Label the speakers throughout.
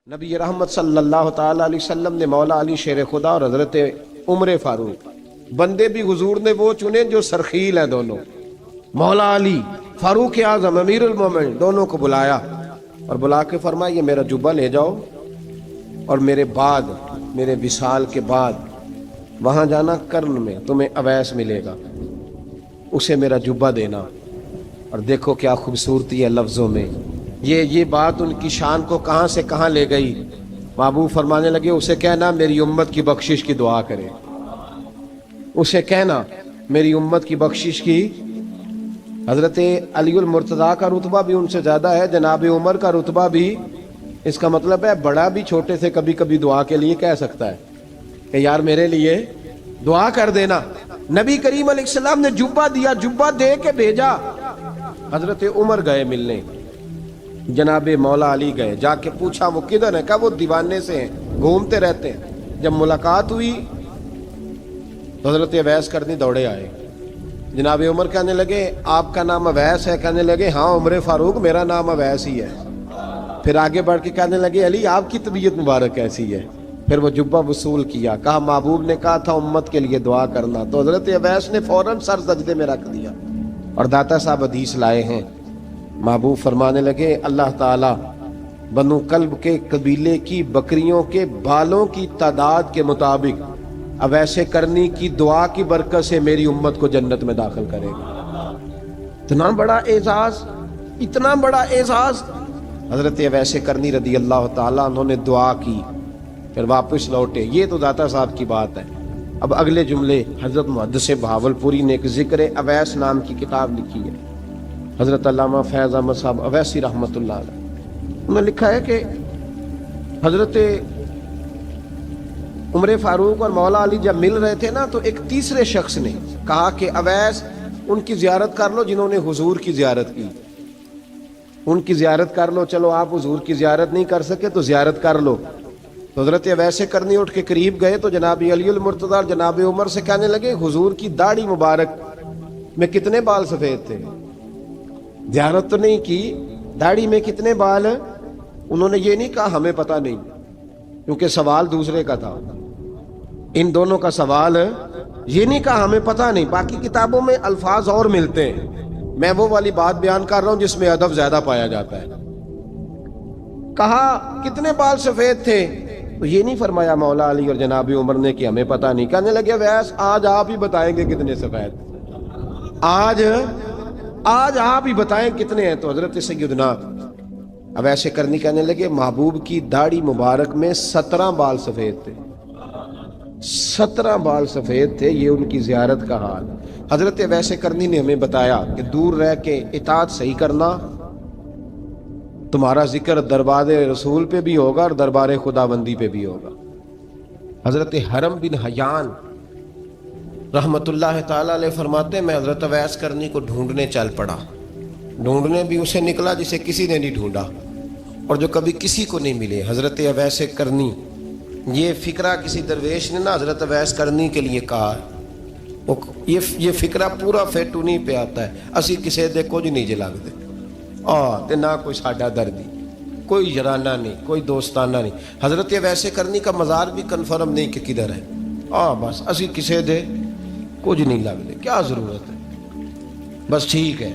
Speaker 1: نبی رحمت صلی اللہ تعالی علیہ وسلم نے مولا علی شیر خدا اور حضرت عمر فاروق بندے بھی حضور نے وہ چنے جو سرخیل ہیں دونوں، مولا علی فاروق اعظم امیر المومنین دونوں کو بلایا اور بلا کے فرمایا یہ میرا جبہ لے جاؤ اور میرے بعد میرے وصال کے بعد وہاں جانا کرن میں تمہیں اویس ملے گا، اسے میرا جبہ دینا۔ اور دیکھو کیا خوبصورتی ہے لفظوں میں، یہ بات ان کی شان کو کہاں سے کہاں لے گئی۔ محبوب فرمانے لگے اسے کہنا میری امت کی بخشش کی دعا کرے، اسے کہنا میری امت کی بخشش کی۔ حضرت علی المرتضیٰ کا رتبہ بھی ان سے زیادہ ہے، جناب عمر کا رتبہ بھی، اس کا مطلب ہے بڑا بھی چھوٹے سے کبھی کبھی دعا کے لیے کہہ سکتا ہے کہ یار میرے لیے دعا کر دینا۔ نبی کریم علیہ السلام نے جبہ دیا، جبہ دے کے بھیجا۔ حضرت عمر گئے ملنے، جناب مولا علی گئے، جا کے پوچھا وہ کدھر ہے، کہا وہ دیوانے سے ہیں، گھومتے رہتے ہیں۔ جب ملاقات ہوئی تو حضرت اویس کرنی دوڑے آئے۔ جناب عمر کہنے لگے آپ کا نام اویس ہے؟ کہنے لگے ہاں عمر فاروق میرا نام اویس ہی ہے۔ پھر آگے بڑھ کے کہنے لگے علی آپ کی طبیعت مبارک کیسی ہے؟ پھر وہ جبہ وصول کیا، کہا محبوب نے کہا تھا امت کے لیے دعا کرنا، تو حضرت اویس نے فوراً سر سجدے میں رکھ دیا۔ اور داتا صاحب حدیث لائے ہیں، محبوب فرمانے لگے اللہ تعالیٰ بنو کلب کے قبیلے کی بکریوں کے بالوں کی تعداد کے مطابق اویس کرنی کی دعا کی برکت سے میری امت کو جنت میں داخل کرے گا۔ اتنا بڑا اعزاز، اتنا اعزاز اعزاز۔ حضرت اویس کرنی رضی اللہ تعالیٰ انہوں نے دعا کی، پھر واپس لوٹے۔ یہ تو داتا صاحب کی بات ہے۔ اب اگلے جملے حضرت محدث بہاولپوری نے ایک ذکر اویس نام کی کتاب لکھی ہے، حضرت علامہ فیض احمد صاحب اویسی رحمۃ اللہ علیہ، انہوں نے لکھا ہے کہ حضرت عمر فاروق اور مولا علی جب مل رہے تھے نا تو ایک تیسرے شخص نے کہا کہ اویس ان کی زیارت کر لو جنہوں نے حضور کی زیارت کی، ان کی زیارت کر لو، چلو آپ حضور کی زیارت نہیں کر سکے تو زیارت کر لو۔ تو حضرت اویس کرنی اٹھ کے قریب گئے تو جناب علی المرتضیٰ اور جناب عمر سے کہنے لگے حضور کی داڑھی مبارک میں کتنے بال سفید تھے؟ زیارت تو نہیں کی، داڑھی میں کتنے بال؟ انہوں نے یہ نہیں کہا ہمیں پتہ نہیں، کیونکہ سوال دوسرے کا تھا۔ ان دونوں کا سوال یہ نہیں کہا ہمیں پتہ نہیں، باقی کتابوں میں الفاظ اور ملتے ہیں، میں وہ والی بات بیان کر رہا ہوں جس میں ادب زیادہ پایا جاتا ہے۔ کہا کتنے بال سفید تھے؟ تو یہ نہیں فرمایا مولا علی اور جناب عمر نے کہ ہمیں پتہ نہیں، کہنے لگے ویس آج آپ ہی بتائیں گے کتنے سفید، آج آپ ہی بتائیں کتنے ہیں۔ تو حضرت سیدنا اویس کرنی کہنے لگے محبوب کی داڑھی مبارک میں 17 بال سفید تھے، 17 بال سفید تھے، یہ ان کی زیارت کا حال۔ حضرت اویس کرنی نے ہمیں بتایا کہ دور رہ کے اطاعت صحیح کرنا، تمہارا ذکر دربار رسول پہ بھی ہوگا اور دربار خداوندی پہ بھی ہوگا۔ حضرت حرم بن حیان رحمت اللہ تعالیٰ علیہ فرماتے ہیں میں حضرت اویس کرنی کو ڈھونڈنے چل پڑا، ڈھونڈنے بھی اسے نکلا جسے کسی نے نہیں ڈھونڈا اور جو کبھی کسی کو نہیں ملے۔ حضرت اویس کرنی، یہ فکرہ کسی درویش نے نا حضرت اویس کرنی کے لیے کہا ہے، یہ فکرہ پورا فیٹونی پہ آتا ہے، اسی کسے دے کچھ نہیں جے لگ دے تے نہ کوئی ساڈا دردی، کوئی یارانہ نہیں، کوئی دوستانہ نہیں۔ حضرت اویس کرنی کا مزار بھی کنفرم نہیں کہ کدھر ہے، بس اسی کسے دے کچھ نہیں لگ دے، کیا ضرورت ہے، بس ٹھیک ہے۔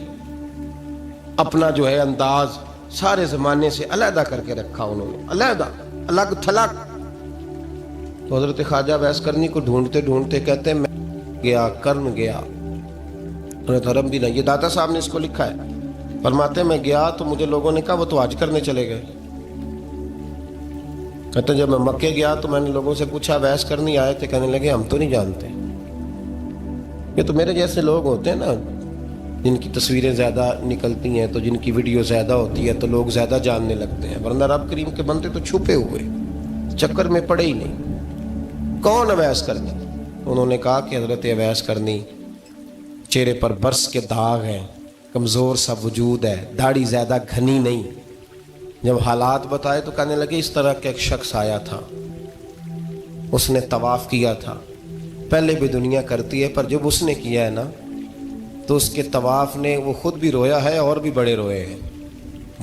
Speaker 1: اپنا جو ہے انداز سارے زمانے سے علیحدہ کر کے رکھا انہوں نے، علیحدہ، الگ تھلگ۔ تو حضرت خواجہ اویس کرنی کو ڈھونڈتے ڈھونڈتے کہتے ہیں میں گیا، کرن گیا، حضرت حرم بھی نہیں، یہ داتا صاحب نے اس کو لکھا ہے، فرماتے میں گیا تو مجھے لوگوں نے کہا وہ تو حج کرنے چلے گئے۔ کہتے ہیں جب میں مکے گیا تو میں نے لوگوں سے پوچھا اویس کرنی آئے تھے؟ کہنے لگے ہم تو نہیں جانتے۔ یہ تو میرے جیسے لوگ ہوتے ہیں نا جن کی تصویریں زیادہ نکلتی ہیں تو جن کی ویڈیو زیادہ ہوتی ہے تو لوگ زیادہ جاننے لگتے ہیں، ورنہ رب کریم کے بندے تو چھپے ہوئے، چکر میں پڑے ہی نہیں۔ کون اویس کرنی؟ انہوں نے کہا کہ حضرت اویس کرنی، چہرے پر برس کے داغ ہیں، کمزور سا وجود ہے، داڑھی زیادہ گھنی نہیں۔ جب حالات بتائے تو کہنے لگے اس طرح کا ایک شخص آیا تھا، اس نے طواف کیا تھا، پہلے بھی دنیا کرتی ہے پر جب اس نے کیا ہے نا تو اس کے طواف نے وہ خود بھی رویا ہے اور بھی بڑے روئے ہیں۔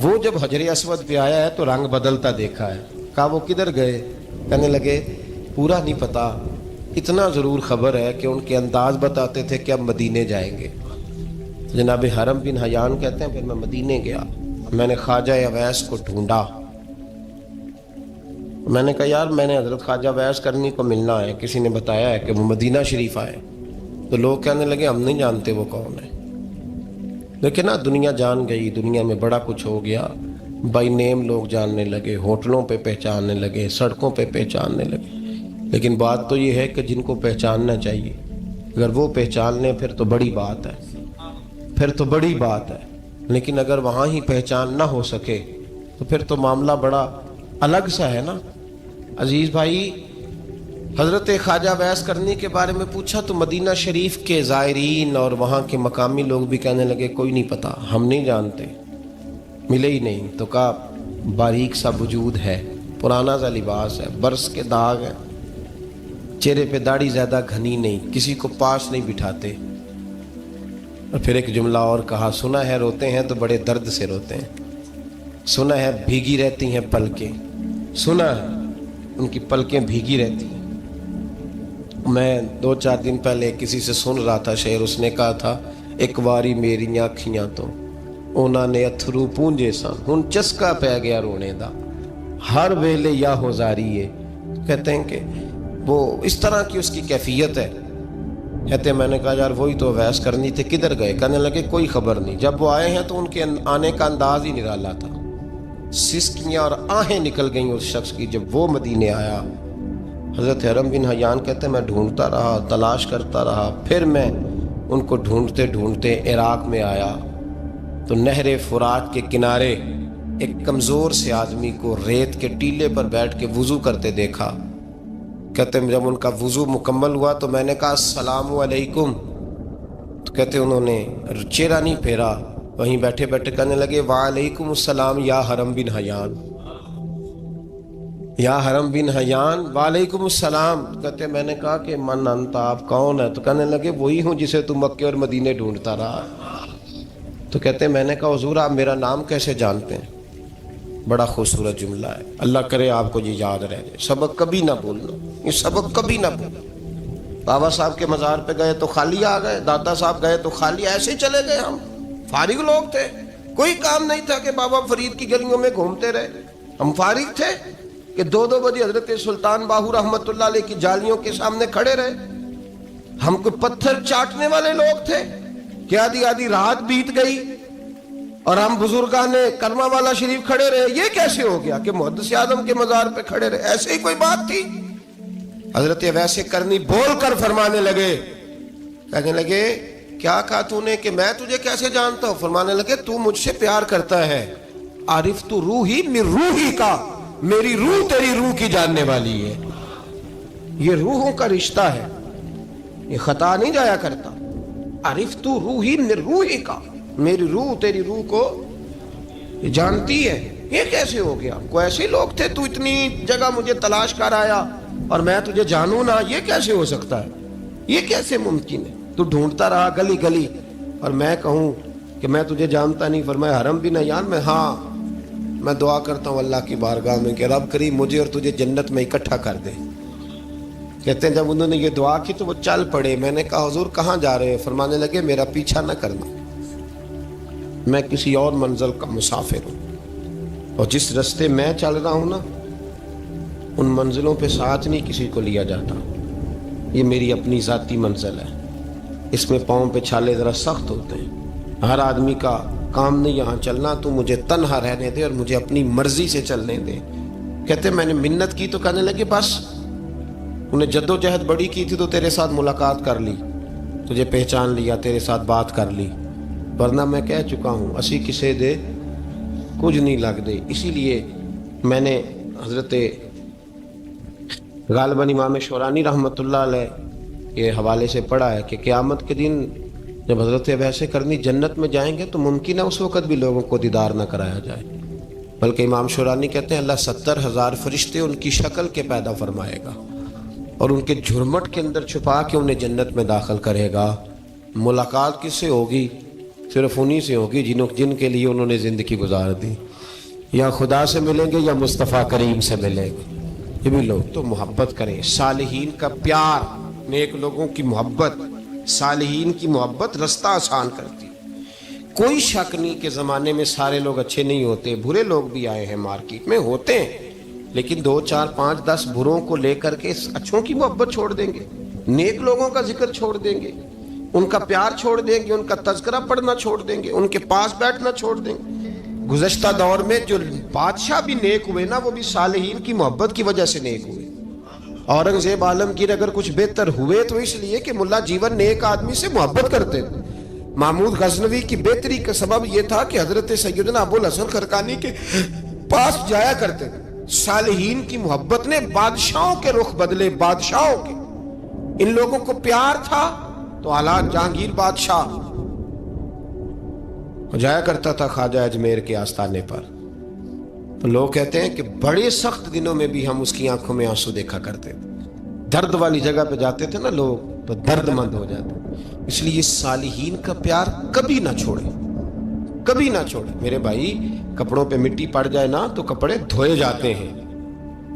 Speaker 1: وہ جب حجر اسود پہ آیا ہے تو رنگ بدلتا دیکھا ہے، کہا وہ کدھر گئے؟ کہنے لگے پورا نہیں پتا، اتنا ضرور خبر ہے کہ ان کے انداز بتاتے تھے کہ اب مدینے جائیں گے۔ جناب حرم بن حیان کہتے ہیں پھر میں مدینے گیا، میں نے خواجہ اویس کو ڈھونڈا، میں نے کہا یار میں نے حضرت خواجہ اویس کرنی کو ملنا ہے، کسی نے بتایا ہے کہ وہ مدینہ شریف آئے، تو لوگ کہنے لگے ہم نہیں جانتے وہ کون ہے۔ لیکن نا دنیا جان گئی، دنیا میں بڑا کچھ ہو گیا، بائی نیم لوگ جاننے لگے، ہوٹلوں پہ پہچاننے لگے، سڑکوں پہ پہچاننے لگے۔ لیکن بات تو یہ ہے کہ جن کو پہچاننا چاہیے اگر وہ پہچان لیں پھر تو بڑی بات ہے، پھر تو بڑی بات ہے۔ لیکن اگر وہاں ہی پہچان نہ ہو سکے تو پھر تو معاملہ بڑا الگ سا ہے نا۔ عزیز بھائی، حضرت خواجہ اویس کرنی کے بارے میں پوچھا تو مدینہ شریف کے زائرین اور وہاں کے مقامی لوگ بھی کہنے لگے کوئی نہیں پتا، ہم نہیں جانتے، ملے ہی نہیں۔ تو کہا باریک سا وجود ہے، پرانا سا لباس ہے، برس کے داغ ہے، چہرے پہ داڑھی زیادہ گھنی نہیں، کسی کو پاس نہیں بٹھاتے۔ اور پھر ایک جملہ اور کہا، سنا ہے روتے ہیں تو بڑے درد سے روتے ہیں، سنا ہے بھیگی رہتی ہیں پلکیں، سنا ہے ان کی پلکیں بھیگی رہتی ہیں۔ میں 2-4 دن پہلے کسی سے سن رہا تھا شعر، اس نے کہا تھا ایک واری میری آنکھیاں تو انہوں نے اتھرو پونجے سن، ہن چسکا پہ گیا رونے دا، ہر ویلے یا ہوزاری ہے۔ کہتے ہیں کہ وہ اس طرح کی اس کی کیفیت ہے۔ کہتے ہیں میں نے کہا یار وہی تو اویس کرنی تھے، کدھر گئے؟ کہنے لگے کوئی خبر نہیں، جب وہ آئے ہیں تو ان کے آنے کا انداز ہی نرالا تھا، سسکیاں اور آہیں نکل گئیں اس شخص کی جب وہ مدینے آیا۔ حضرت حرم بن حیان کہتے ہیں میں ڈھونڈتا رہا، تلاش کرتا رہا، پھر میں ان کو ڈھونڈتے ڈھونڈتے عراق میں آیا تو نہر فرات کے کنارے ایک کمزور سے آدمی کو ریت کے ٹیلے پر بیٹھ کے وضو کرتے دیکھا۔ کہتے ہیں جب ان کا وضو مکمل ہوا تو میں نے کہا السلام علیکم، تو کہتے ہیں انہوں نے چہرہ نہیں پھیرا، وہیں بیٹھے بیٹھے کہنے لگے وعلیکم السلام یا حرم بن حیان، یا حرم بن حیان وعلیکم السلام۔ کہتے ہیں میں نے کہا کہ من انت، آپ کون ہے؟ تو کہنے لگے وہی ہوں جسے تم مکے اور مدینے ڈھونڈتا رہا۔ تو کہتے ہیں میں نے کہا حضور آپ میرا نام کیسے جانتے ہیں؟ بڑا خوبصورت جملہ ہے، اللہ کرے آپ کو یہ یاد رہ جائے، سبق کبھی نہ بھولنا، یہ سبق کبھی نہ بھولنا۔ بابا صاحب کے مزار پہ گئے تو خالی آ گئے، دادا صاحب گئے تو خالی، ایسے ہی چلے گئے۔ ہم فارغ لوگ تھے، کوئی کام نہیں تھا کہ بابا فرید کی گلیوں میں گھومتے رہے، ہم فارغ تھے کہ 2-2 بجے حضرت سلطان باہو رحمت اللہ علیہ کی جالیوں کے سامنے کھڑے رہے۔ ہم کوئی پتھر چاٹنے والے لوگ تھے کہ آدھی آدھی رات بیت گئی اور ہم بزرگان کرما والا شریف کھڑے رہے۔ یہ کیسے ہو گیا کہ محدث اعظم کے مزار پہ کھڑے رہے؟ ایسے ہی کوئی بات تھی؟ حضرت اویس کرنی بول کر فرمانے لگے، کہنے لگے کیا کہا تو نے کہ میں تجھے کیسے جانتا ہوں؟ فرمانے لگے تو مجھ سے پیار کرتا ہے، عارف تو روحی من روحی کا، میری روح تیری روح کی جاننے والی ہے۔ یہ روحوں کا رشتہ ہے، یہ خطا نہیں جایا کرتا۔ عارف تو روحی من روحی کا، میری روح تیری روح کو جانتی ہے۔ یہ کیسے ہو گیا؟ کوئی ایسے لوگ تھے تو اتنی جگہ مجھے تلاش کر آیا اور میں تجھے جانوں نہ؟ یہ کیسے ہو سکتا ہے؟ یہ کیسے ممکن ہے؟ تو ڈھونڈتا رہا گلی گلی اور میں کہوں کہ میں تجھے جانتا نہیں؟ فرمایا حرم بن حیان میں، ہاں میں دعا کرتا ہوں اللہ کی بارگاہ میں کہ رب کریم مجھے اور تجھے جنت میں اکٹھا کر دے۔ کہتے ہیں جب انہوں نے یہ دعا کی تو وہ چل پڑے۔ میں نے کہا حضور کہاں جا رہے ہیں؟ فرمانے لگے میرا پیچھا نہ کرنا، میں کسی اور منزل کا مسافر ہوں، اور جس رستے میں چل رہا ہوں نا ان منزلوں پہ ساتھ نہیں کسی کو لیا جاتا، یہ میری اپنی ذاتی منزل ہے، اس میں پاؤں پہ چھالے ذرا سخت ہوتے ہیں، ہر آدمی کا کام نہیں یہاں چلنا، تو مجھے تنہا رہنے دے اور مجھے اپنی مرضی سے چلنے دے۔ کہتے میں نے منت کی تو کہنے لگے بس انہیں جد و جہد بڑی کی تھی تو تیرے ساتھ ملاقات کر لی، تجھے پہچان لیا، تیرے ساتھ بات کر لی، ورنہ میں کہہ چکا ہوں اسی کسے دے کچھ نہیں لگ دے۔ اسی لیے میں نے حضرت غالباً امام شورانی رحمۃ اللہ علیہ کے حوالے سے پڑھا ہے کہ قیامت کے دن جب حضرت اویس کرنی جنت میں جائیں گے تو ممکن ہے اس وقت بھی لوگوں کو دیدار نہ کرایا جائے، بلکہ امام شورانی کہتے ہیں اللہ 70,000 فرشتے ان کی شکل کے پیدا فرمائے گا اور ان کے جھرمٹ کے اندر چھپا کے انہیں جنت میں داخل کرے گا۔ ملاقات کس سے ہوگی؟ صرف انہی سے ہوگی جن کے لیے انہوں نے زندگی گزار دی۔ یا خدا سے ملیں گے یا مصطفیٰ کریم سے ملیں گے. یہ بھی لوگ تو محبت کریں. صالحین کا پیار، نیک لوگوں کی محبت، صالحین کی محبت رستہ آسان کرتی. کوئی شک نہیں کہ زمانے میں سارے لوگ اچھے نہیں ہوتے، برے لوگ بھی آئے ہیں مارکیٹ میں، ہوتے ہیں، لیکن 2 4 5 10 بروں کو لے کر کے اچھوں کی محبت چھوڑ دیں گے، نیک لوگوں کا ذکر چھوڑ دیں گے، ان کا پیار چھوڑ دیں گے، ان کا تذکرہ پڑھنا چھوڑ دیں گے، ان کے پاس بیٹھنا چھوڑ دیں گے. گزشتہ دور میں جو بادشاہ بھی نیک ہوئے نا، وہ بھی صالحین کی محبت کی وجہ سے نیک ہوئے. اورنگزیب عالمگیر اگر کچھ بہتر ہوئے تو اس لیے کہ ملا جیون نیک آدمی سے محبت کرتے تھے. محمود غزنوی کی بہتری کا سبب یہ تھا کہ حضرت سیدنا ابو الحسن خرقانی کے پاس جایا کرتے تھے. صالحین کی محبت نے بادشاہوں کے رخ بدلے، بادشاہوں کے. ان لوگوں کو پیار تھا تو حالات جہانگیر بادشاہ جایا کرتا تھا خواجہ اجمیر کے آستانے پر، تو لوگ کہتے ہیں کہ بڑے سخت دنوں میں بھی ہم اس کی آنکھوں میں آنسو دیکھا کرتے تھے. درد والی جگہ پہ جاتے تھے نا لوگ تو درد مند ہو جاتے. اس لیے صالحین کا پیار کبھی نہ چھوڑے، کبھی نہ چھوڑے. میرے بھائی، کپڑوں پہ مٹی پڑ جائے نا تو کپڑے دھوئے جاتے ہیں،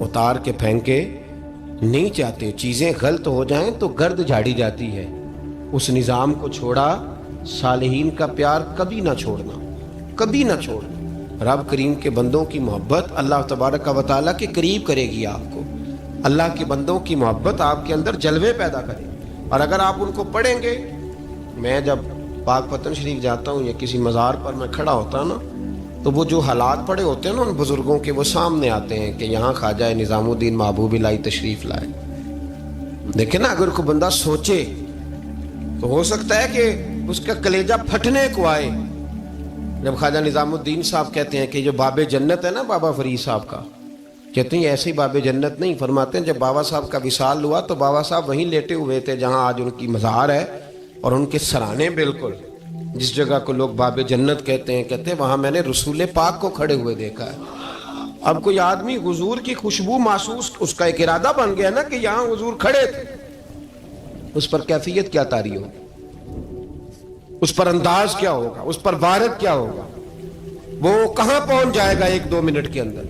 Speaker 1: اتار کے پھینکے نہیں جاتے. چیزیں غلط ہو جائیں تو گرد جھاڑی جاتی ہے. اس نظام کو چھوڑا. صالحین کا پیار کبھی نہ چھوڑنا، کبھی نہ چھوڑنا. رب کریم کے بندوں کی محبت اللہ تبارک و تعالیٰ کے قریب کرے گی آپ کو. اللہ کے بندوں کی محبت آپ کے اندر جلوے پیدا کرے. اور اگر آپ ان کو پڑھیں گے، میں جب پاک پتن شریف جاتا ہوں یا کسی مزار پر میں کھڑا ہوتا ہوں نا، تو وہ جو حالات پڑے ہوتے ہیں نا ان بزرگوں کے، وہ سامنے آتے ہیں کہ یہاں خواجہ نظام الدین محبوب الہی تشریف لائے. دیکھیں نا، اگر کوئی بندہ سوچے تو ہو سکتا ہے کہ اس کا کلیجہ پھٹنے کو آئے جب خواجہ نظام الدین صاحب کہتے ہیں کہ جو باب جنت ہے نا بابا فرید صاحب کا، کہتے ہیں ایسے ہی باب جنت نہیں. فرماتے ہیں جب بابا صاحب کا وصال ہوا تو بابا صاحب وہیں لیٹے ہوئے تھے جہاں آج ان کی مزار ہے، اور ان کے سرانے بالکل جس جگہ کو لوگ باب جنت کہتے ہیں وہاں میں نے رسول پاک کو کھڑے ہوئے دیکھا ہے. اب کوئی آدمی حضور کی خوشبو محسوس، اس کا ایک ارادہ بن گیا نا کہ یہاں حضور کھڑے تھے، اس پر کیفیت کیا طاری ہو، اس پر انداز کیا ہوگا، اس پر وارد کیا ہوگا، وہ کہاں پہنچ جائے گا 1-2 منٹ کے اندر.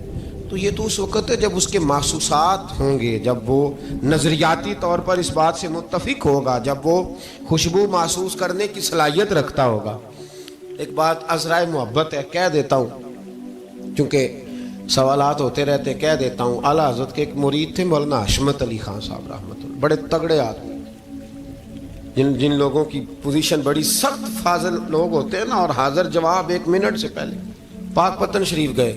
Speaker 1: تو یہ تو اس وقت ہے جب اس کے محسوسات ہوں گے، جب وہ نظریاتی طور پر اس بات سے متفق ہوگا، جب وہ خوشبو محسوس کرنے کی صلاحیت رکھتا ہوگا. ایک بات عذرائے محبت ہے، کہہ دیتا ہوں کیونکہ سوالات ہوتے رہتے، کہہ دیتا ہوں. اعلیٰ حضرت کے ایک مرید تھے مولانا حشمت علی خان صاحب رحمۃ اللہ، بڑے تگڑے آدمی، جن لوگوں کی پوزیشن بڑی سخت فاضل لوگ ہوتے ہیں نا، اور حاضر جواب 1 منٹ سے پہلے. پاک پتن شریف گئے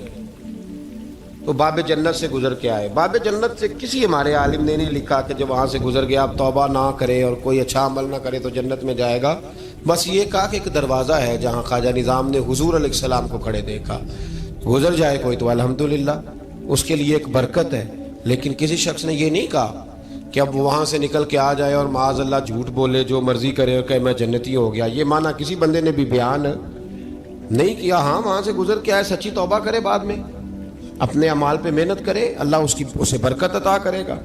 Speaker 1: تو باب جنت سے گزر کے آئے. باب جنت سے کسی ہمارے عالم نے نہیں لکھا کہ جب وہاں سے گزر گیا آپ توبہ نہ کرے اور کوئی اچھا عمل نہ کرے تو جنت میں جائے گا. بس یہ کہا کہ ایک دروازہ ہے جہاں خواجہ نظام نے حضور علیہ السلام کو کھڑے دیکھا، گزر جائے کوئی تو الحمدللہ اس کے لیے ایک برکت ہے. لیکن کسی شخص نے یہ نہیں کہا کہ اب وہاں سے نکل کے آ جائے اور معاذ اللہ جھوٹ بولے، جو مرضی کرے اور کہ میں جنتی ہو گیا. یہ معنی کسی بندے نے بھی بیان نہیں کیا. ہاں، وہاں سے گزر کے آئے، سچی توبہ کرے، بعد میں اپنے اعمال پہ محنت کرے، اللہ اسے برکت عطا کرے گا.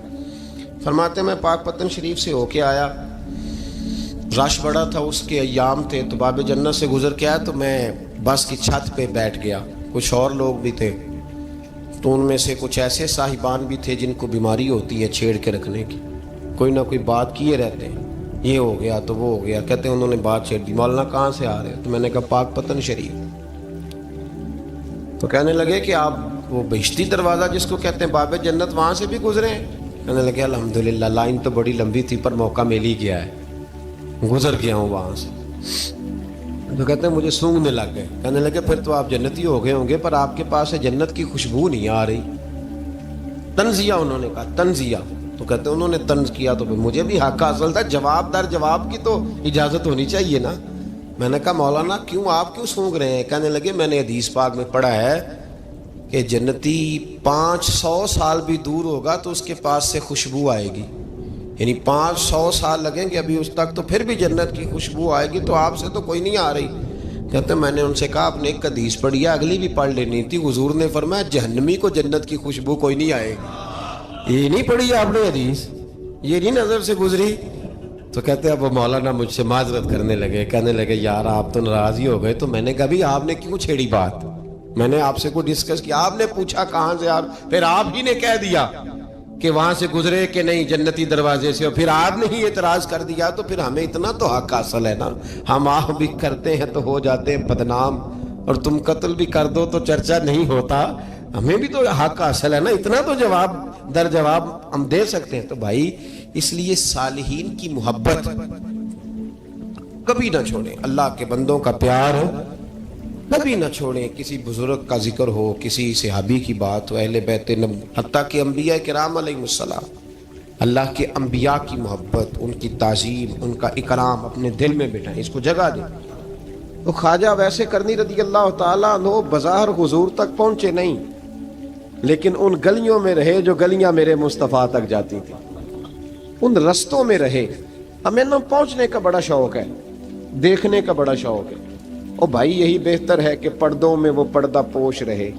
Speaker 1: فرماتے میں پاک پتن شریف سے ہو کے آیا، رش بڑا تھا، اس کے ایام تھے، تو باب جنت سے گزر کے آیا تو میں بس کی چھت پہ بیٹھ گیا. کچھ اور لوگ بھی تھے، تو ان میں سے کچھ ایسے صاحبان بھی تھے جن کو بیماری ہوتی ہے چھیڑ کے رکھنے کی، کوئی نہ کوئی بات کیے رہتے ہیں، یہ ہو گیا تو وہ ہو گیا. کہتے ہیں انہوں نے بات چھیڑ دی، مولانا کہاں سے آ رہے ہیں؟ تو میں نے کہا پاک پتن شریف. تو کہنے لگے کہ آپ وہ بہشتی دروازہ جس کو کہتے ہیں باب جنت، وہاں سے بھی گزرے ہیں؟ کہنے لگے الحمدللہ، لائن تو بڑی لمبی تھی پر موقع مل ہی گیا ہے، گزر گیا ہوں وہاں سے. تو کہتے ہیں مجھے سونگنے لگ گئے. کہنے لگے پھر تو آپ جنتی ہو گئے ہوں گے، پر آپ کے پاس سے جنت کی خوشبو نہیں آ رہی. تنزیہ، انہوں نے کہا تنزیہ. تو کہتے ہیں انہوں نے طنز کیا تو پھر مجھے بھی حق حاصل تھا، جواب در جواب کی تو اجازت ہونی چاہیے نا. میں نے کہا مولانا آپ کیوں سونگ رہے ہیں؟ کہنے لگے میں نے حدیث پاک میں پڑھا ہے کہ جنتی 500 سال بھی دور ہوگا تو اس کے پاس سے خوشبو آئے گی، یعنی 500 سال لگیں گے ابھی اس تک، تو پھر بھی جنت کی خوشبو آئے گی، تو آپ سے تو کوئی نہیں آ رہی. کہتے ہیں میں نے ان سے کہا آپ نے ایک حدیث پڑھی ہے، اگلی بھی پڑھ لینی تھی. حضور نے فرمایا جہنمی کو جنت کی خوشبو کوئی نہیں آئے گی. یہ نہیں پڑھی آپ نے حدیث، یہ نہیں نظر سے گزری. تو کہتے ہیں اب وہ مولانا مجھ سے معذرت کرنے لگے، کہنے لگے یار آپ تو ناراض ہی ہو گئے. تو میں نے کہا بھی آپ نے کیوں چھیڑی بات؟ میں نے آپ سے کوئی ڈسکس کیا؟ آپ نے پوچھا کہاں سے، آپ پھر آپ ہی نے کہہ دیا کہ وہاں سے گزرے کہ نہیں جنتی دروازے سے، اور پھر آپ نے ہی اعتراض کر دیا، تو پھر ہمیں اتنا تو حق حاصل ہے نا، ہم آپ بھی کرتے ہیں تو ہو جاتے ہیں بدنام، اور تم قتل بھی کر دو تو چرچا نہیں ہوتا، ہمیں بھی تو حق حاصل ہے نا، اتنا تو جواب در جواب ہم دے سکتے ہیں۔ تو بھائی اس لیے صالحین کی محبت کبھی نہ چھوڑیں، اللہ کے بندوں کا پیار کبھی نہ چھوڑیں، کسی بزرگ کا ذکر ہو، کسی صحابی کی بات ہو، اہل بیت نبی، حتیٰ کہ انبیاء کرام علیہ السلام، اللہ کے انبیاء کی محبت، ان کی تعظیم، ان کا اکرام اپنے دل میں بٹھائیں، اس کو جگہ دیں۔ تو خواجہ ویسے کرنی رضی اللہ تعالیٰ عنہ بظاہر حضور تک پہنچے نہیں، لیکن ان گلیوں میں رہے جو گلیاں میرے مصطفیٰ تک جاتی تھی، ان رستوں میں رہے۔ ہمیں نہ پہنچنے کا بڑا شوق ہے، دیکھنے کا بڑا شوق ہے، اور بھائی یہی بہتر ہے کہ پردوں میں وہ پردہ پوش رہے،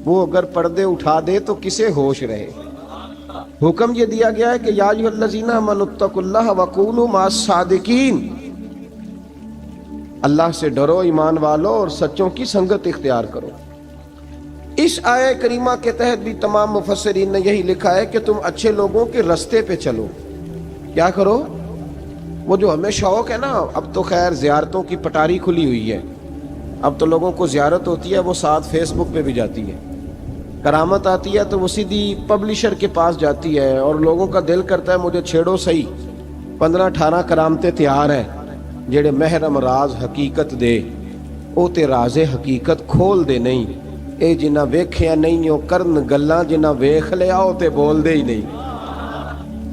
Speaker 1: وہ اگر پردے اٹھا دے تو کسے ہوش رہے۔ حکم یہ دیا گیا ہے کہ یا ایھا الذین آمنوا اتقوا اللہ وکونوا مع الصادقین، اللہ سے ڈرو ایمان والو اور سچوں کی سنگت اختیار کرو۔ اس آیہ کریمہ کے تحت بھی تمام مفسرین نے یہی لکھا ہے کہ تم اچھے لوگوں کے رستے پہ چلو۔ کیا کرو؟ وہ جو ہمیں شوق ہے نا، اب تو خیر زیارتوں کی پٹاری کھلی ہوئی ہے، اب تو لوگوں کو زیارت ہوتی ہے وہ ساتھ فیس بک پہ بھی جاتی ہے، کرامت آتی ہے تو وہ سیدھی پبلشر کے پاس جاتی ہے، اور لوگوں کا دل کرتا ہے مجھے چھیڑو صحیح، 15-18 کرامتیں تیار ہیں، جڑے محرم راز حقیقت دے او تے راز حقیقت کھول دے نہیں، اے جنہ ویکھیا نہیں او کرن گلاں، جنہ ویکھ لیا او تے بول دے ہی نہیں،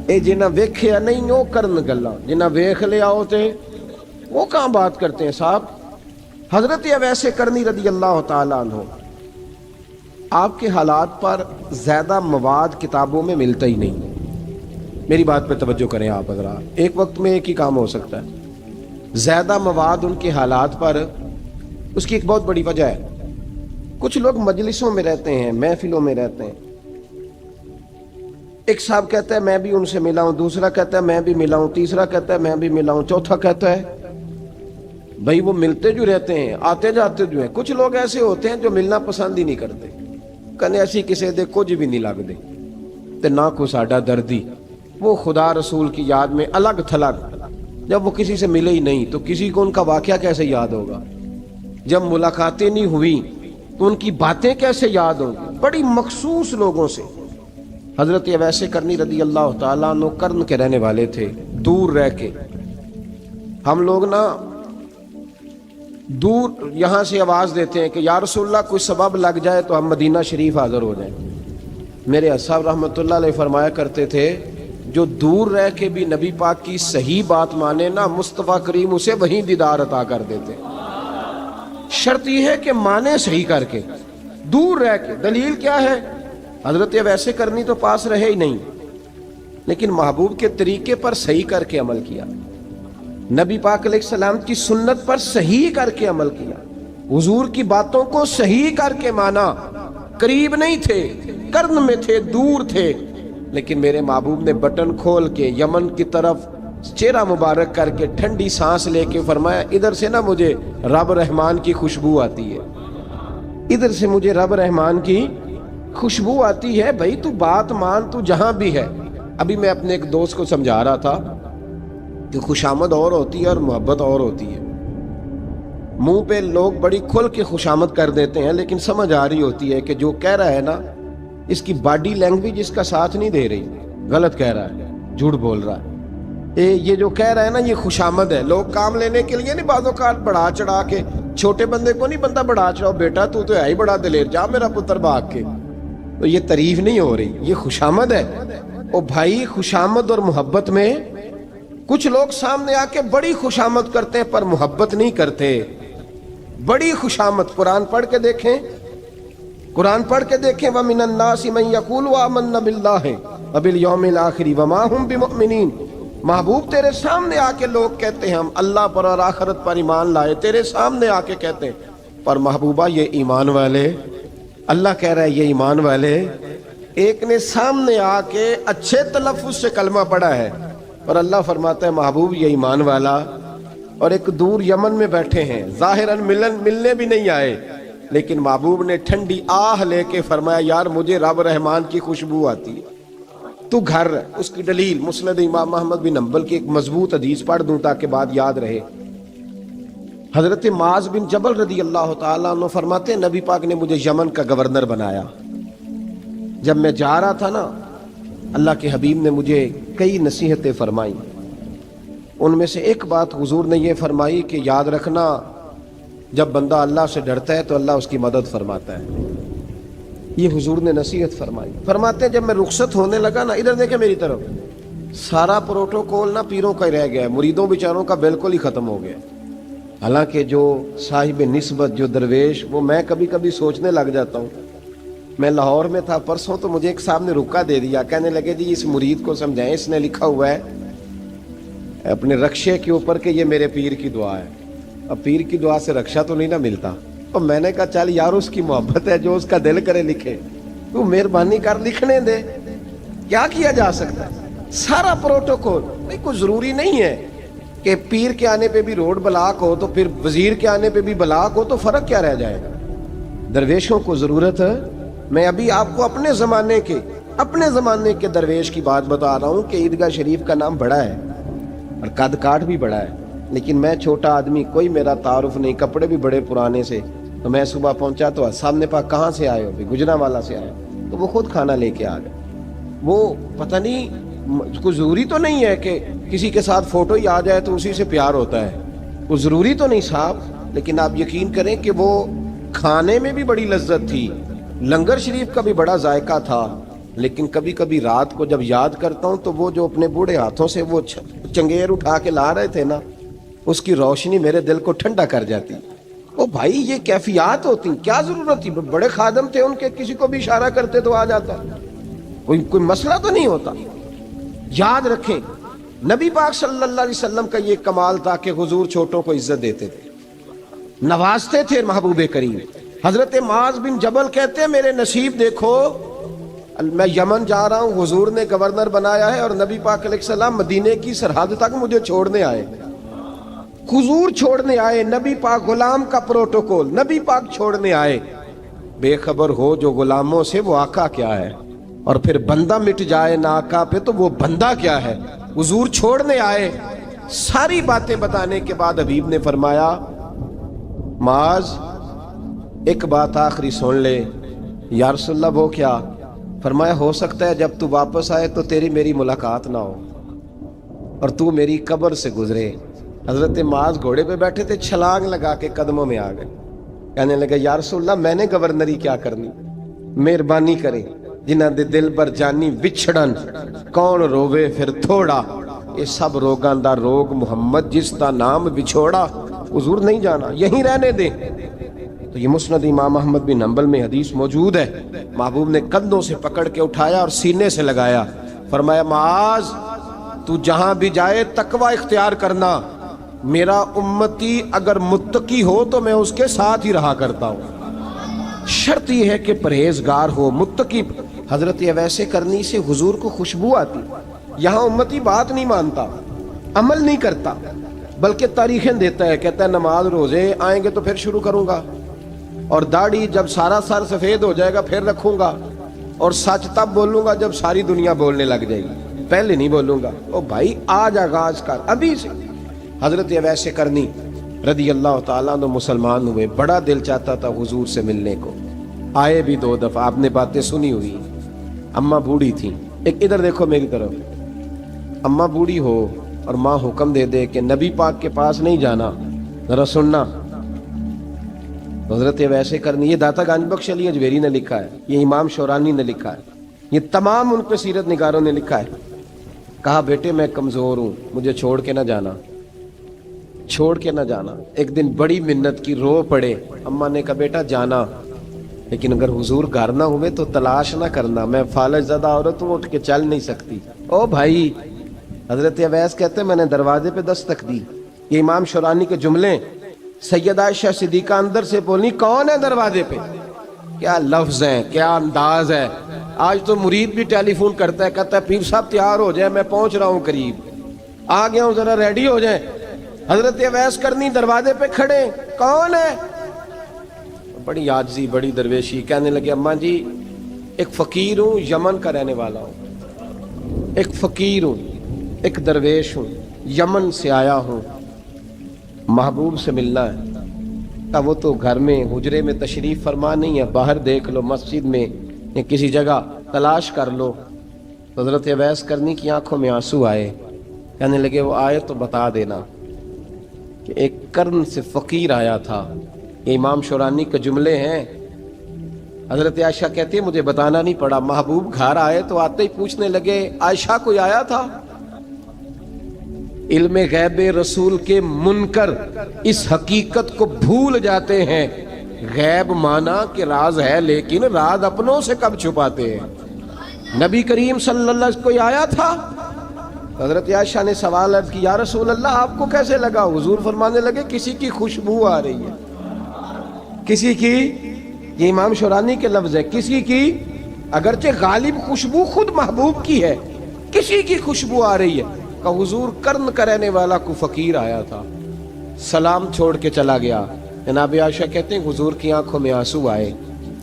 Speaker 1: اے جنہ ویکھیا نہیں او کرن گلاں، جنہ ویکھ لیا او تے وہ کہاں بات کرتے ہیں صاحب۔ حضرت اویس کرنی رضی اللہ تعالیٰ عنہ، آپ کے حالات پر زیادہ مواد کتابوں میں ملتا ہی نہیں، میری بات پہ توجہ کریں آپ حضرات، ایک وقت میں ایک ہی کام ہو سکتا ہے۔ زیادہ مواد ان کے حالات پر، اس کی ایک بہت بڑی وجہ ہے، کچھ لوگ مجلسوں میں رہتے ہیں، محفلوں میں رہتے ہیں، ایک صاحب کہتا ہے میں بھی ان سے ملا ہوں، دوسرا کہتا ہے میں بھی ملا ہوں، تیسرا کہتا ہے میں بھی ملا ہوں، چوتھا کہتا ہے بھائی وہ ملتے جو رہتے ہیں، آتے جاتے جو ہیں۔ کچھ لوگ ایسے ہوتے ہیں جو ملنا پسند ہی نہیں کرتے، کنے ایسی کسے دے کچھ بھی نہیں لگ دے تے نہ کو ساڈا دردی، وہ خدا رسول کی یاد میں الگ تھلگ، جب وہ کسی سے ملے ہی نہیں تو کسی کو ان کا واقعہ کیسے یاد ہوگا، جب ملاقاتیں نہیں ہوئی تو ان کی باتیں کیسے یاد ہوں گی۔ بڑی مخصوص لوگوں سے حضرت اویس کرنی رضی اللہ تعالیٰ عنہ کرن کے رہنے والے تھے، دور رہ کے۔ ہم لوگ نا دور یہاں سے آواز دیتے ہیں کہ یا رسول اللہ کوئی سبب لگ جائے تو ہم مدینہ شریف حاضر ہو جائیں۔ میرے صاحب رحمۃ اللہ علیہ فرمایا کرتے تھے جو دور رہ کے بھی نبی پاک کی صحیح بات مانے نا، مصطفیٰ کریم اسے وہیں دیدار عطا کر دیتے۔ شرط یہ ہے کہ مانے صحیح کر کے، دور رہ کے۔ دلیل کیا ہے؟ حضرت ویسے کرنی تو پاس رہے ہی نہیں، لیکن محبوب کے طریقے پر صحیح کر کے عمل کیا، نبی پاک علیہ السلام کی سنت پر صحیح کر کے عمل کیا، حضور کی باتوں کو صحیح کر کے مانا۔ قریب نہیں تھے، کرن میں تھے، دور تھے، لیکن میرے محبوب نے بٹن کھول کے یمن کی طرف چہرہ مبارک کر کے ٹھنڈی سانس لے کے فرمایا ادھر سے نا مجھے رب رحمان کی خوشبو آتی ہے، ادھر سے مجھے رب رحمان کی خوشبو آتی ہے، بھائی تو بات مان، تو جہاں بھی ہے۔ ابھی میں اپنے ایک دوست کو سمجھا رہا تھا کہ خوشامد اور ہوتی ہے اور محبت اور ہوتی ہے۔ منہ پہ لوگ بڑی کھل کے خوشامد کر دیتے ہیں، لیکن سمجھ آ رہی ہوتی ہے کہ جو کہہ رہا ہے نا اس کی باڈی لینگویج اس کا ساتھ نہیں دے رہی، غلط کہہ رہا ہے، جھوٹ بول رہا ہے۔ یہ جو کہہ رہا ہے نا یہ خوشامد ہے۔ لوگ کام لینے کے لیے نہیں بعض اوقات بڑھا چڑھا کے، چھوٹے بندے کو نہیں بندہ بڑھا چڑھاؤ، بیٹا تو ہے ہی بڑا دلیر، جا میرا پتر بھاگ کے، تو یہ تعریف نہیں ہو رہی، یہ خوشامد ہے۔ اور بھائی خوشامد اور محبت میں کچھ لوگ سامنے آ کے بڑی خوشامد کرتے ہیں پر محبت نہیں کرتے۔ بڑی خوشامد قرآن پڑھ کے دیکھیں، قرآن پڑھ کے دیکھیں وَمِنَ النَّاسِ مَن يَقُولُ آمَنَّا بِاللَّهِ وَبِالْيَوْمِ الْآخِرِ وَمَا هُمْ بِمُؤْمِنِينَ۔ محبوب تیرے سامنے آ کے لوگ کہتے ہیں ہم اللہ پر اور آخرت پر ایمان لائے، تیرے سامنے آ کے کہتے ہیں، پر محبوبہ یہ ایمان والے، اللہ کہہ رہا ہے یہ ایمان والے۔ ایک نے سامنے آ کے اچھے تلفظ سے کلمہ پڑھا ہے اور اللہ فرماتا ہے محبوب یہ ایمان والا، اور ایک دور یمن میں بیٹھے ہیں، ظاہراً ملنے بھی نہیں آئے، لیکن محبوب نے ٹھنڈی آہ لے کے فرمایا یار مجھے رب رحمان کی خوشبو آتی ہے، تو گھر۔ اس کی دلیل مسند امام احمد بن حنبل کی ایک مضبوط حدیث پڑھ دوں تاکہ بات یاد رہے۔ حضرت معاذ بن جبل رضی اللہ تعالیٰ عنہ فرماتے ہیں نبی پاک نے مجھے یمن کا گورنر بنایا۔ جب میں جا رہا تھا نا، اللہ کے حبیب نے مجھے کئی نصیحتیں فرمائیں، ان میں سے ایک بات حضور نے یہ فرمائی کہ یاد رکھنا جب بندہ اللہ سے ڈرتا ہے تو اللہ اس کی مدد فرماتا ہے۔ یہ حضور نے نصیحت فرمائی۔ فرماتے ہیں جب میں رخصت ہونے لگا نا، ادھر دیکھیں میری طرف، سارا پروٹوکول نا پیروں کا ہی رہ گیا ہے، مریدوں بیچاروں کا بالکل ہی ختم ہو گیا۔ حالانکہ جو صاحب نسبت، جو درویش، وہ میں کبھی کبھی سوچنے لگ جاتا ہوں۔ میں لاہور میں تھا پرسوں، تو مجھے ایک صاحب نے رکا دے دیا، کہنے لگے جی اس مرید کو سمجھائیں، اس نے لکھا ہوا ہے اپنے رکشے کے اوپر کہ یہ میرے پیر کی دعا ہے۔ اب پیر کی دعا سے رکشہ تو نہیں نہ ملتا۔ اور میں نے کہا چل یار اس کی محبت ہے، جو اس کا دل کرے لکھے، تو مہربانی کر لکھنے دے، کیا کیا جا سکتا ہے۔ سارا پروٹوکول بھائی، کوئی ضروری نہیں ہے کہ پیر کے آنے پہ بھی روڈ بلاک ہو تو پھر وزیر کے آنے پہ بھی بلاک ہو، تو فرق کیا رہ جائے گا۔ درویشوں کو ضرورت ہے۔ میں ابھی آپ کو اپنے زمانے کے درویش کی بات بتا رہا ہوں کہ عیدگاہ شریف کا نام بڑا ہے اور قد کاٹ بھی بڑا ہے، لیکن میں چھوٹا آدمی، کوئی میرا تعارف نہیں، کپڑے بھی بڑے پرانے سے۔ تو میں صبح پہنچا تو سامنے پاک کہاں سے آئے ہو؟ گجرانوالہ سے آئے، تو وہ خود کھانا لے کے آ گئے۔ وہ پتہ نہیں، کوئی ضروری تو نہیں ہے کہ کسی کے ساتھ فوٹو ہی آ جائے تو اسی سے پیار ہوتا ہے، وہ ضروری تو نہیں صاحب۔ لیکن آپ یقین کریں کہ وہ کھانے میں بھی بڑی لذت تھی، لنگر شریف کا بھی بڑا ذائقہ تھا۔ لیکن کبھی کبھی رات کو جب یاد کرتا ہوں تو وہ جو اپنے بوڑھے ہاتھوں سے وہ چنگیر اٹھا کے لا رہے تھے نا، اس کی روشنی میرے دل کو ٹھنڈا کر جاتی۔ او بھائی یہ کیفیات ہوتی، کیا ضرورت تھی؟ بڑے خادم تھے ان کے، کسی کو بھی اشارہ کرتے تو آ جاتا، کوئی مسئلہ تو نہیں ہوتا۔ یاد رکھیں نبی پاک صلی اللہ علیہ وسلم کا یہ کمال تھا کہ حضور چھوٹوں کو عزت دیتے تھے، نوازتے تھے محبوب کریم۔ حضرت معاذ بن جبل کہتے ہیں میرے نصیب دیکھو، میں یمن جا رہا ہوں، حضور نے گورنر بنایا ہے اور نبی پاک علیہ السلام مدینے کی سرحد تک مجھے چھوڑنے آئے، حضور چھوڑنے آئے، نبی پاک غلام کا پروٹوکول، نبی پاک چھوڑنے آئے۔ بے خبر ہو جو غلاموں سے وہ آقا کیا ہے، اور پھر بندہ مٹ جائے نہ آقا پہ تو وہ بندہ کیا ہے۔ حضور چھوڑنے آئے، ساری باتیں بتانے کے بعد حبیب نے فرمایا معاذ ایک بات آخری سن لے۔ یا رسول اللہ وہ کیا؟ فرمایا ہو سکتا ہے جب تو واپس آئے تو تیری میری ملاقات نہ ہو اور تو میری قبر سے گزرے۔ حضرت معاذ گھوڑے پہ بیٹھے تھے، چھلانگ لگا کے قدموں میں آ گئے، کہنے لگے یا رسول اللہ میں نے گورنری کیا کرنی، مہربانی کریں، جنہ دے دل بر جانی وچھڑن کون روے پھر تھوڑا، یہ سب روگاں دا روگ محمد جس دا نام بچھوڑا۔ حضور نہیں جانا، یہیں رہنے دیں۔ تو یہ مسند امام احمد بن حنبل میں حدیث موجود ہے۔ محبوب نے کندھوں سے پکڑ کے اٹھایا اور سینے سے لگایا، فرمایا معاذ تو جہاں بھی جائے تقوی اختیار کرنا، میرا امتی اگر متقی ہو تو میں اس کے ساتھ ہی رہا کرتا ہوں، شرط یہ ہے کہ پرہیزگار ہو، متقی۔ حضرت ویسے کرنی سے حضور کو خوشبو آتی۔ یہاں امتی بات نہیں مانتا، عمل نہیں کرتا، بلکہ تاریخیں دیتا ہے، کہتا ہے نماز روزے آئیں گے تو پھر شروع کروں گا، اور داڑھی جب سارا سر سفید ہو جائے گا پھر رکھوں گا، اور سچ تب بولوں گا جب ساری دنیا بولنے لگ جائے گی، پہلے نہیں بولوں گا۔ او بھائی آج آغاز کر ابھی سے۔ حضرت ویسے کرنی رضی اللہ تعالیٰ عنہ مسلمان ہوئے، بڑا دل چاہتا تھا حضور سے ملنے کو، آئے بھی 2 دفعہ، آپ نے باتیں سنی ہوئی۔ اماں بوڑھی تھیں، ایک ادھر دیکھو میری طرف، اماں بوڑھی ہو اور ماں حکم دے دے کہ نبی پاک کے پاس نہیں جانا، ذرا سننا۔ حضرت ویسے کرنی، یہ داتا گنج بخش علی اجویری نے لکھا ہے، یہ امام شورانی نے لکھا ہے، یہ تمام ان پہ سیرت نگاروں نے لکھا ہے۔ کہا بیٹے میں کمزور ہوں، مجھے چھوڑ کے نہ جانا، چھوڑ کے نہ جانا۔ ایک دن بڑی منت کی، رو پڑے۔ اماں نے کہا بیٹا جانا، لیکن اگر حضور گھر نہ ہوئے تو تلاش نہ کرنا، میں فالج زدہ عورت ہوں، اٹھ کے چل نہیں سکتی۔ او بھائی، حضرت اویس کہتے ہیں میں نے دروازے پہ دستک دی، یہ امام شورانی کے جملے، سیدہ عائشہ صدیقہ اندر سے بولنی کون ہے دروازے پہ؟ کیا لفظ ہیں، کیا انداز ہے۔ آج تو مرید بھی ٹیلی فون کرتا ہے، کہتا ہے پیر صاحب تیار ہو جائے، میں پہنچ رہا ہوں، قریب آ گیا ہوں، ذرا ریڈی ہو جائیں۔ حضرت اویس کرنی دروازے پہ کھڑے، کون ہے؟ بڑی عاجزی بڑی درویشی. کہنے لگے اماں جی ایک فقیر ہوں, یمن کا رہنے والا ہوں, ایک فقیر ہوں, ایک درویش ہوں, یمن سے آیا ہوں, محبوب سے ملنا ہے. اب وہ تو گھر میں حجرے میں تشریف فرما نہیں ہے, باہر دیکھ لو, مسجد میں یا کسی جگہ تلاش کر لو. حضرت اویس کرنی کی آنکھوں میں آنسو آئے. کہنے لگے وہ آئے تو بتا دینا کہ ایک قرن سے فقیر آیا تھا. یہ امام شورانی کے جملے ہیں. حضرت عائشہ کہتی ہے مجھے بتانا نہیں پڑا, محبوب گھر آئے تو آتے ہی پوچھنے لگے عائشہ کوئی آیا تھا؟ علم غیب رسول کے منکر اس حقیقت کو بھول جاتے ہیں. غیب مانا کہ راز ہے, لیکن راز اپنوں سے کب چھپاتے ہیں. نبی کریم صلی اللہ علیہ وسلم کوئی آیا تھا؟ حضرت عائشہ نے سوال عرض کی یا رسول اللہ آپ کو کیسے لگا؟ حضور فرمانے لگے کسی کی خوشبو آ رہی ہے. کسی کی, یہ امام شورانی کے لفظ ہے, کسی کی, اگرچہ غالب خوشبو خود محبوب کی ہے, کسی کی خوشبو آ رہی ہے. کہ حضور قرن کا رہنے والا کو فقیر آیا تھا, سلام چھوڑ کے چلا گیا. جناب عائشہ کہتے ہیں حضور کی آنکھوں میں آنسو آئے.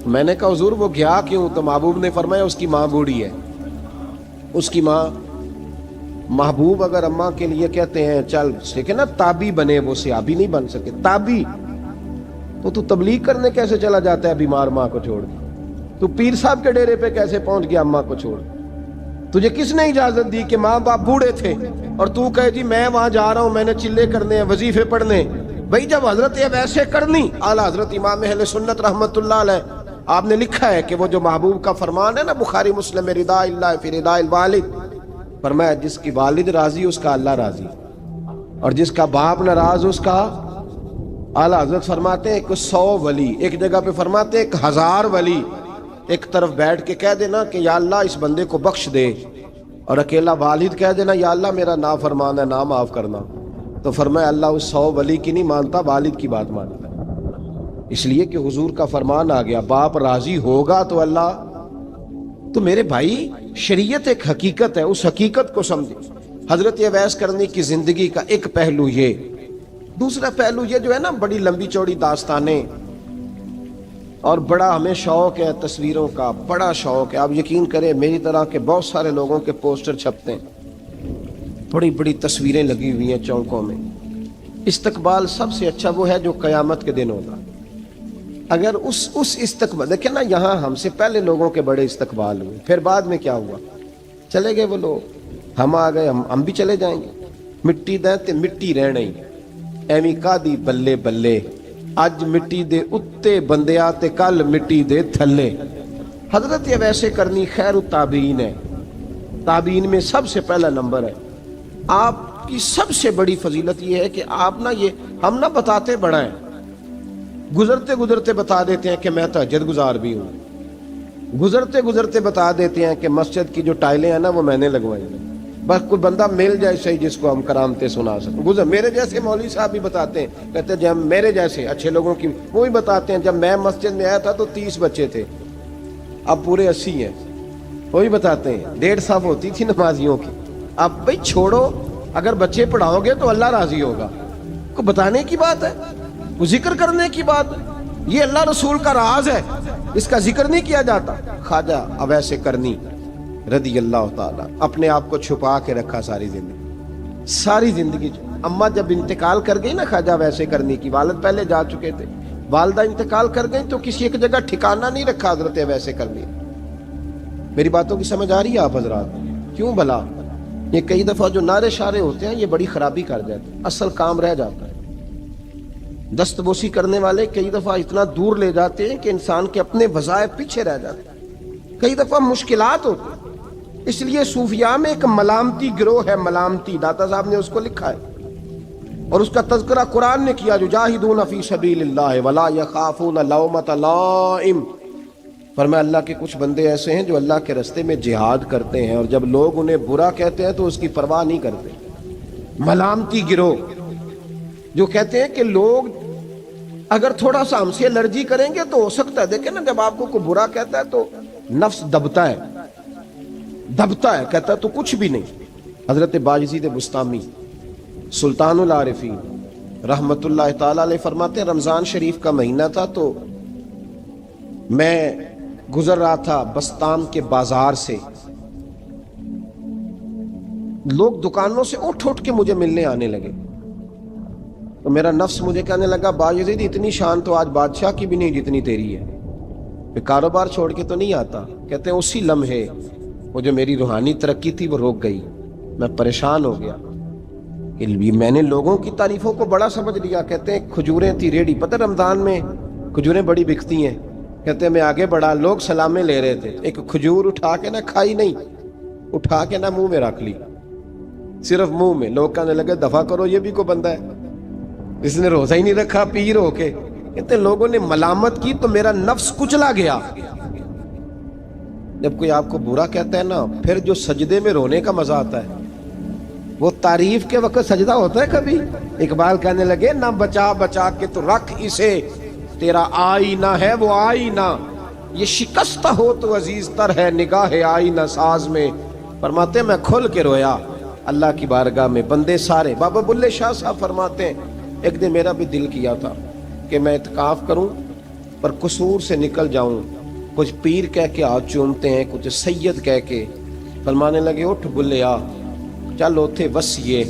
Speaker 1: میں نے کہا حضور وہ گیا کیوں؟ تو محبوب نے فرمایا اس کی ماں بوڑھی ہے. اس کی ماں, محبوب اگر اماں کے لیے کہتے ہیں چل ٹھیک ہے نا تابی بنے, وہ صحابی نہیں بن سکے, تابی, تو تبلیغ کرنے کیسے چلا جاتا ہے بیمار ماں کو چھوڑ کے؟ تو پیر صاحب کے ڈیرے پہ کیسے پہنچ گیا اماں کو چھوڑ؟ تجھے کس نے اجازت دی کہ ماں باپ بوڑھے تھے اور تو کہے جی میں وہاں جا رہا ہوں, میں نے چلے کرنے ہیں, وظیفے پڑھنے؟ بھئی جب حضرت ویسے کرنی, اعلیٰ حضرت امام اہل سنت رحمت اللہ علیہ آپ نے لکھا ہے کہ وہ جو محبوب کا فرمان ہے نا بخاری مسلم میں, رضا اللہ فی رضا الوالد, فرمایا جس کی والد راضی اس کا اللہ راضی, اور جس کا باپ ناراض اس کا. اعلیٰ حضرت فرماتے ہیں 100 ولی, ایک جگہ پہ فرماتے ہیں 1000 ولی ایک طرف بیٹھ کے کہہ دینا کہ یا اللہ اس بندے کو بخش دے, اور اکیلا والد کہہ دینا یا اللہ میرا نافرمان ہے نا معاف کرنا. تو فرمایا اللہ اس 100 ولی کی نہیں مانتا, والد کی بات مانتا ہے. اس لیے کہ حضور کا فرمان آ گیا باپ راضی ہوگا تو اللہ. تو میرے بھائی شریعت ایک حقیقت ہے, اس حقیقت کو سمجھے. حضرت اویس کرنی کی زندگی کا ایک پہلو یہ. دوسرا پہلو یہ جو ہے نا بڑی لمبی چوڑی داستانیں, اور بڑا ہمیں شوق ہے تصویروں کا, بڑا شوق ہے. آپ یقین کریں میری طرح کے بہت سارے لوگوں کے پوسٹر چھپتے ہیں, بڑی بڑی تصویریں لگی ہوئی ہیں چوکوں میں. استقبال سب سے اچھا وہ ہے جو قیامت کے دن ہوگا. اگر اس استقبال دیکھیں نا, یہاں ہم سے پہلے لوگوں کے بڑے استقبال ہوئے, پھر بعد میں کیا ہوا, چلے گئے وہ لوگ, ہم آ گئے, ہم بھی چلے جائیں گے. مٹی دیں تے مٹی رہنا ہی, ایویں کا دی بلے بلے, اج مٹی دے اتے بندیا تے کل مٹی دے تھلے. حضرت ویسے کرنی خیر التابعین ہے, تابعین میں سب سے پہلا نمبر ہے. آپ کی سب سے بڑی فضیلت یہ ہے کہ آپ نا, یہ ہم نہ بتاتے بڑا ہیں, گزرتے گزرتے بتا دیتے ہیں کہ میں تہجد گزار بھی ہوں, گزرتے گزرتے بتا دیتے ہیں کہ مسجد کی جو ٹائلیں ہیں نا وہ میں نے لگوائی ہیں. بس کوئی بندہ مل جائے صحیح جس کو ہم کرامتیں سنا سکیں. میرے جیسے مولوی صاحب بھی بتاتے ہیں, کہتے ہیں جب میرے جیسے اچھے لوگوں کی وہ بھی بتاتے ہیں جب میں مسجد میں آیا تھا تو 30 بچے تھے, اب پورے 80 ہیں. وہ بھی بتاتے ہیں 1.5 صف ہوتی تھی نمازیوں کی. اب بھائی چھوڑو, اگر بچے پڑھاؤ گے تو اللہ راضی ہوگا. کو بتانے کی بات ہے, وہ ذکر کرنے کی بات ہے. یہ اللہ رسول کا راز ہے, اس کا ذکر نہیں کیا جاتا. خواجہ اویس کرنی رضی اللہ تعالیٰ اپنے آپ کو چھپا کے رکھا ساری زندگی. اماں جب انتقال کر گئی نا خواجہ اویس کرنی کی, والد پہلے جا چکے تھے, والدہ انتقال کر گئی تو کسی ایک جگہ ٹھکانہ نہیں رکھا حضرت اویس کرنی. میری باتوں کی سمجھ آ رہی ہے آپ حضرات؟ کیوں بھلا یہ کئی دفعہ جو نعرے شارے ہوتے ہیں یہ بڑی خرابی کر جاتے ہیں, اصل کام رہ جاتا ہے. دست بوسی کرنے والے کئی دفعہ اتنا دور لے جاتے ہیں کہ انسان کے اپنے وظائف پیچھے رہ جاتے ہیں, کئی دفعہ مشکلات ہوتی ہیں. اس لیے صوفیاء میں ایک ملامتی گروہ ہے, ملامتی, داتا صاحب نے اس کو لکھا ہے اور اس کا تذکرہ قرآن نے کیا, یجاہدون فی سبیل اللہ ولا یخافون لومۃ لائم. فرمایا اللہ کے کچھ بندے ایسے ہیں جو اللہ کے راستے میں جہاد کرتے ہیں اور جب لوگ انہیں برا کہتے ہیں تو اس کی پرواہ نہیں کرتے. ملامتی گروہ جو کہتے ہیں کہ لوگ اگر تھوڑا سا ہم سے الرجی کریں گے تو ہو سکتا ہے, دیکھیں نا جب آپ کو کوئی برا کہتا ہے تو نفس دبتا ہے, کہتا ہے تو کچھ بھی نہیں. حضرت باجزید بستامی سلطان العارفین رحمت اللہ تعالی علیہ فرماتے ہیں رمضان شریف کا مہینہ تھا تو میں گزر رہا تھا بستان کے بازار سے، لوگ دکانوں سے اٹھ اٹھ کے مجھے ملنے آنے لگے، تو میرا نفس مجھے کہنے لگا باجزید اتنی شان تو آج بادشاہ کی بھی نہیں جتنی تیری ہے، کہ کاروبار چھوڑ کے تو نہیں آتا۔ کہتے ہیں اسی لمحے وہ جو میری روحانی ترقی تھی وہ رک گئی، میں پریشان ہو گیا کہ میں نے لوگوں کی تعریفوں کو بڑا سمجھ لیا۔ کہتے ہیں کھجوریں تھی ریڈی، پتہ رمضان میں کھجوریں بڑی بکتی ہیں، کہتے ہیں میں آگے بڑھا، لوگ سلامیں لے رہے تھے، ایک کھجور اٹھا کے نہ کھائی نہیں، اٹھا کے نہ منہ میں رکھ لی، صرف منہ میں۔ لوگ کہنے لگے دفع کرو، یہ بھی کوئی بندہ ہے جس نے روزہ ہی نہیں رکھا پیر ہو کے۔ کہتے ہیں لوگوں نے ملامت کی تو میرا نفس کچلا گیا۔ جب کوئی آپ کو برا کہتا ہے نا، پھر جو سجدے میں رونے کا مزہ آتا ہے، وہ تعریف کے وقت سجدہ ہوتا ہے کبھی؟ اقبال کہنے لگے نہ بچا بچا کے تو رکھ اسے، تیرا آئینہ ہے وہ آئینہ، یہ شکستہ ہو تو عزیز تر ہے نگاہ آئینہ ساز میں۔ فرماتے ہیں میں کھل کے رویا اللہ کی بارگاہ میں، بندے سارے۔ بابا بلے شاہ صاحب فرماتے ہیں ایک دن میرا بھی دل کیا تھا کہ میں اعتکاف کروں پر قصور سے نکل جاؤں، کچھ پیر کہہ کے ہاتھ چومتے ہیں، کچھ سید کہہ کے۔ فرمانے لگے اٹھ بلے آ، چل اوتھے وسیے،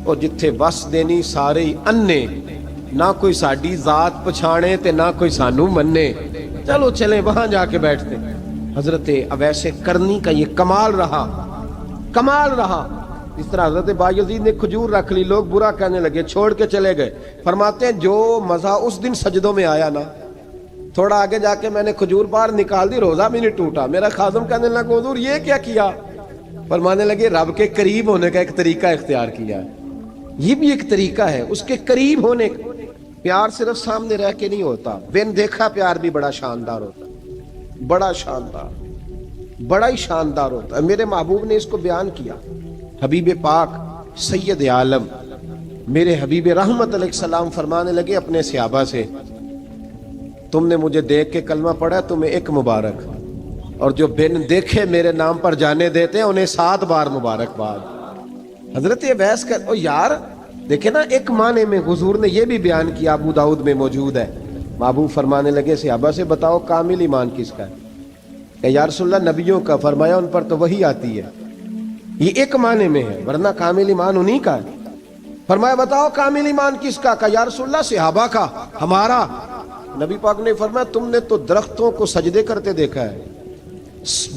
Speaker 1: اور جتھے وس دینی سارے ہی انے، نہ کوئی ساڈی ذات پچھانے تے نہ کوئی سانو مننے، چلو چلیں وہاں جا کے بیٹھتے۔ حضرت اویس کرنی کا یہ کمال رہا، کمال رہا۔ اس طرح حضرت بایزید نے کھجور رکھ لی، لوگ برا کہنے لگے، چھوڑ کے چلے گئے۔ فرماتے ہیں جو مزہ اس دن سجدوں میں آیا نا، تھوڑا آگے جا کے میں نے کھجور باہر نکال دی، روزہ بھی نہیں ٹوٹا۔ میرا خادم کہنے لگا حضور یہ کیا کیا؟ فرمانے لگے رب کے قریب ہونے کا ایک طریقہ اختیار کیا ہے، یہ بھی ایک طریقہ ہے اس کے قریب ہونے کا۔ پیار صرف سامنے رہ کے نہیں ہوتا، بن دیکھا پیار بھی بڑا شاندار ہوتا ہے، بڑا شاندار، بڑا ہی شاندار ہوتا ہے۔ میرے محبوب نے اس کو بیان کیا، حبیب پاک سید عالم میرے حبیب رحمت علیہ السلام فرمانے لگے اپنے صحابہ سے، تم نے مجھے دیکھ کے کلمہ پڑھا، تمہیں ایک مبارک، اور جو بن دیکھے میرے نام پر جانے دیتے ہیں انہیں 7 بار مبارکباد۔ حضرت اویس کا او یار دیکھیں نا، ایک معنی میں حضور نے یہ بھی بیان کیا، ابو داؤد میں موجود ہے۔ محبوب فرمانے لگے صحابہ سے بتاؤ کامل ایمان کس کا ہے؟ کہ یا رسول اللہ نبیوں کا۔ فرمایا ان پر تو وہی آتی ہے، یہ ایک معنی میں ہے، ورنہ کامل ایمان انہی کا ہے۔ فرمایا بتاؤ کامل ایمان کس کا؟ کہ یا رسول اللہ صحابہ کا، ہمارا۔ نبی پاک نے فرمایا تم نے تو درختوں کو سجدے کرتے دیکھا ہے،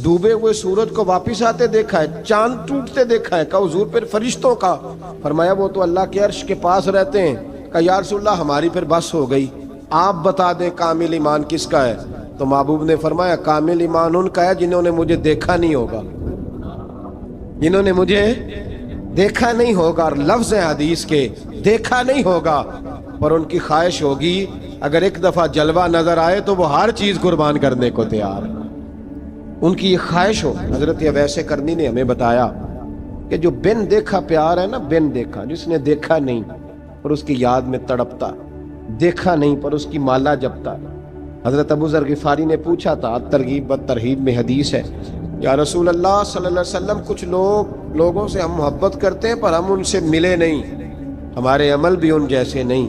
Speaker 1: ڈوبے ہوئے سورج کو واپس آتے دیکھا ہے، چاند ٹوٹتے دیکھا ہے۔ کہا حضور پھر فرشتوں کا؟ فرمایا وہ تو اللہ کے عرش کے پاس رہتے ہیں۔ کہا یا رسول اللہ ہماری پھر بس ہو گئی، آپ بتا دیں کامل ایمان کس کا ہے؟ تو محبوب نے فرمایا کامل ایمان ان کا ہے جنہوں نے مجھے دیکھا نہیں ہوگا، جنہوں نے مجھے دیکھا نہیں ہوگا، اور لفظ حدیث کے دیکھا نہیں ہوگا، پر ان کی خواہش ہوگی اگر ایک دفعہ جلوہ نظر آئے تو وہ ہر چیز قربان کرنے کو تیار، ان کی یہ خواہش ہو۔ حضرت اویس کرنی نے ہمیں بتایا کہ جو بن دیکھا پیار ہے نا، بن دیکھا، جس نے دیکھا نہیں پر اس کی یاد میں تڑپتا، دیکھا نہیں پر اس کی مالا جپتا۔ حضرت ابو ذر غفاری نے پوچھا تھا، ترغیب و ترہیب میں حدیث ہے، یا رسول اللہ صلی اللہ علیہ وسلم کچھ لوگوں سے ہم محبت کرتے ہیں پر ہم ان سے ملے نہیں، ہمارے عمل بھی ان جیسے نہیں،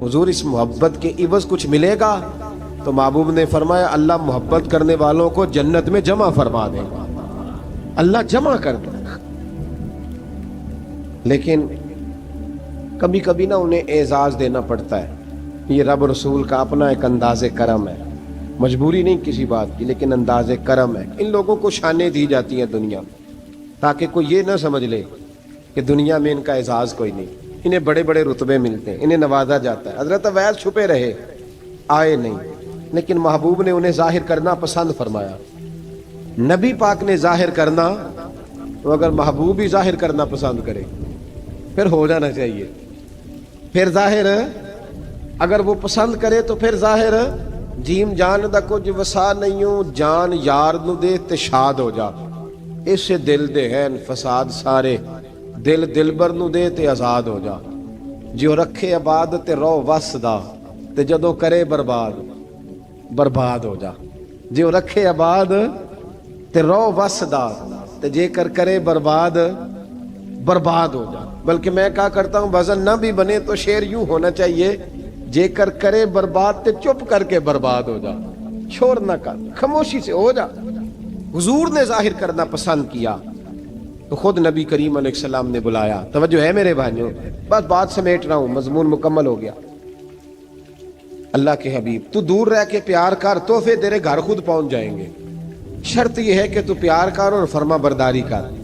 Speaker 1: حضور اس محبت کے عوض کچھ ملے گا؟ تو محبوب نے فرمایا اللہ محبت کرنے والوں کو جنت میں جمع فرما دے گا، اللہ جمع کر دے گا۔ لیکن کبھی کبھی نہ انہیں اعزاز دینا پڑتا ہے، یہ رب رسول کا اپنا ایک انداز کرم ہے، مجبوری نہیں کسی بات کی، لیکن انداز کرم ہے۔ ان لوگوں کو شانیں دی جاتی ہیں دنیا میں تاکہ کوئی یہ نہ سمجھ لے کہ دنیا میں ان کا اعزاز کوئی نہیں، انہیں بڑے بڑے رتبے ملتے ہیں، انہیں نوازا جاتا ہے۔ حضرت اویس چھپے رہے، آئے نہیں، لیکن محبوب نے انہیں ظاہر کرنا پسند فرمایا۔ نبی پاک نے ظاہر کرنا، تو اگر محبوب ہی ظاہر کرنا پسند کرے پھر ہو جانا چاہیے، پھر ظاہر اگر وہ پسند کرے تو پھر ظاہر جیم جان دا کچھ وسا نہیں ہوں، جان یار نو دے تے شاد ہو جا، اسے دل دے ہیں فساد سارے، دل دلبر نو دے تے آزاد ہو جا، جو رکھے آباد تے رو وس دا تے جدو کرے برباد برباد ہو جا، جو رکھے آباد تے رو وس دا تے جے کر کرے برباد برباد ہو جا۔ بلکہ میں کہا کرتا ہوں وزن نہ بھی بنے تو شعر یوں ہونا چاہیے، جے کر کرے برباد تے چپ کر کے برباد ہو جا۔ شور نہ کر، خاموشی سے ہو جا۔ حضور نے ظاہر کرنا پسند کیا تو خود نبی کریم علیہ السلام نے بلایا۔ توجہ ہے میرے بھائیوں، بس بات سمیٹ رہا ہوں، مضمون مکمل ہو گیا۔ اللہ کے حبیب تو دور رہ کے پیار کر، تحفے تیرے گھر خود پہنچ جائیں گے، شرط یہ ہے کہ تو پیار کر اور فرما برداری کر۔